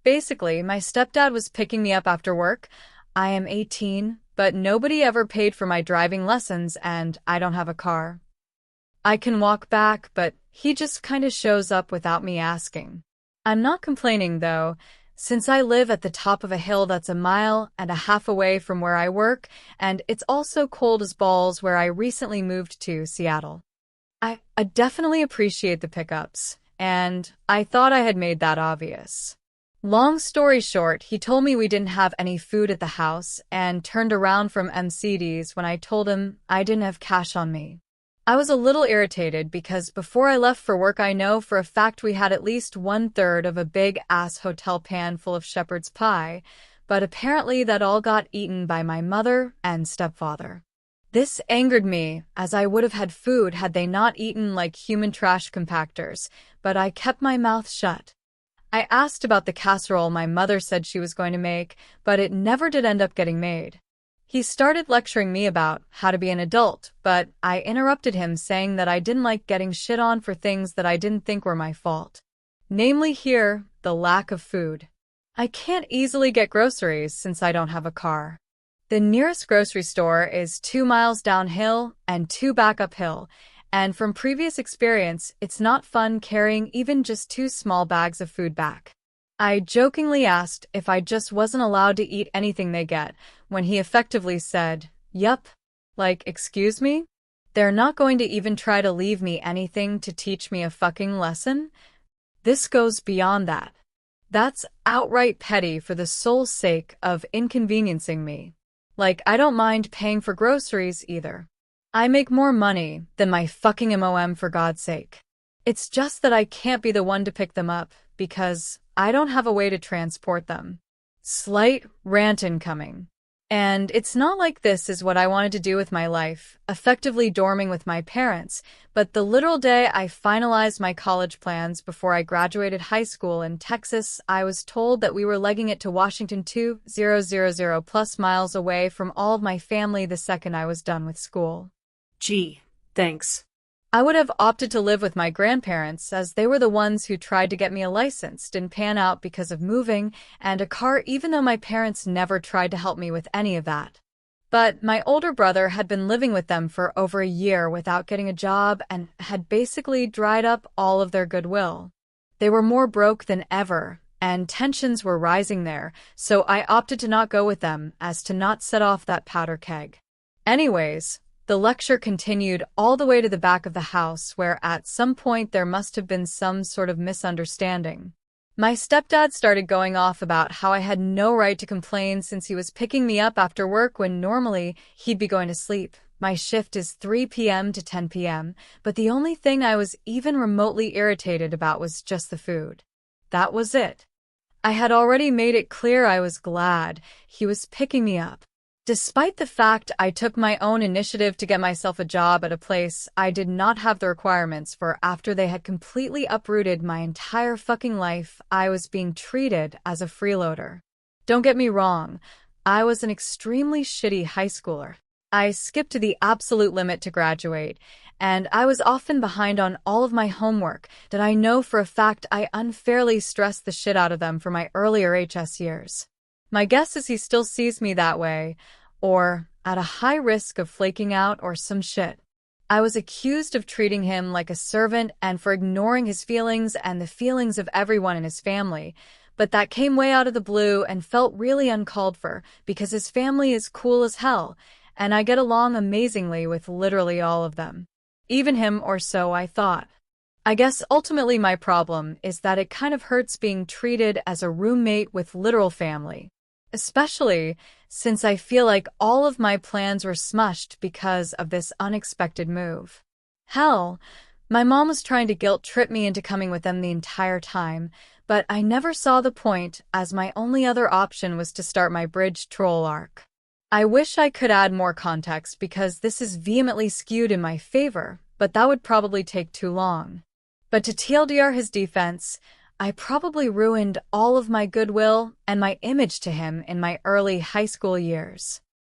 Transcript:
Basically, my stepdad was picking me up after work. I am 18, but nobody ever paid for my driving lessons and I don't have a car. I can walk back, but he just kinda shows up without me asking. I'm not complaining though, since I live at the top of a hill that's a mile and a half away from where I work, and it's also cold as balls where I recently moved to Seattle. I definitely appreciate the pickups, and I thought I had made that obvious. Long story short, he told me we didn't have any food at the house and turned around from MCD's when I told him I didn't have cash on me. I was a little irritated because before I left for work I know for a fact we had at least 1/3 of a big-ass hotel pan full of shepherd's pie, but apparently that all got eaten by my mother and stepfather. This angered me, as I would have had food had they not eaten like human trash compactors, but I kept my mouth shut. I asked about the casserole my mother said she was going to make, but it never did end up getting made. He started lecturing me about how to be an adult, but I interrupted him saying that I didn't like getting shit on for things that I didn't think were my fault. Namely here, the lack of food. I can't easily get groceries since I don't have a car. The nearest grocery store is 2 miles downhill and 2 back uphill, and from previous experience, it's not fun carrying even just 2 small bags of food back. I jokingly asked if I just wasn't allowed to eat anything they get, when he effectively said, "Yup." Like, excuse me? They're not going to even try to leave me anything to teach me a fucking lesson? This goes beyond that. That's outright petty for the sole sake of inconveniencing me. Like, I don't mind paying for groceries either. I make more money than my fucking MOM for God's sake. It's just that I can't be the one to pick them up, because I don't have a way to transport them. Slight rant incoming. And it's not like this is what I wanted to do with my life, effectively dorming with my parents, but the literal day I finalized my college plans before I graduated high school in Texas, I was told that we were legging it to Washington 2,000 plus miles away from all of my family the second I was done with school. Gee, thanks. I would have opted to live with my grandparents, as they were the ones who tried to get me a license, didn't pan out because of moving, and a car even though my parents never tried to help me with any of that. But my older brother had been living with them for over a year without getting a job and had basically dried up all of their goodwill. They were more broke than ever, and tensions were rising there, so I opted to not go with them as to not set off that powder keg. Anyways, the lecture continued all the way to the back of the house where at some point there must have been some sort of misunderstanding. My stepdad started going off about how I had no right to complain since he was picking me up after work when normally he'd be going to sleep. My shift is 3 p.m. to 10 p.m., but the only thing I was even remotely irritated about was just the food. That was it. I had already made it clear I was glad he was picking me up. Despite the fact I took my own initiative to get myself a job at a place I did not have the requirements for after they had completely uprooted my entire fucking life, I was being treated as a freeloader. Don't get me wrong, I was an extremely shitty high schooler. I skipped to the absolute limit to graduate, and I was often behind on all of my homework that I know for a fact I unfairly stressed the shit out of them for my earlier HS years. My guess is he still sees me that way, or at a high risk of flaking out or some shit. I was accused of treating him like a servant and for ignoring his feelings and the feelings of everyone in his family, but that came way out of the blue and felt really uncalled for because his family is cool as hell, and I get along amazingly with literally all of them. Even him, or so I thought. I guess ultimately my problem is that it kind of hurts being treated as a roommate with literal family. Especially since I feel like all of my plans were smushed because of this unexpected move. Hell, my mom was trying to guilt-trip me into coming with them the entire time, but I never saw the point as my only other option was to start my bridge troll arc. I wish I could add more context because this is vehemently skewed in my favor, but that would probably take too long. But to TLDR his defense, I probably ruined all of my goodwill and my image to him in my early high school years.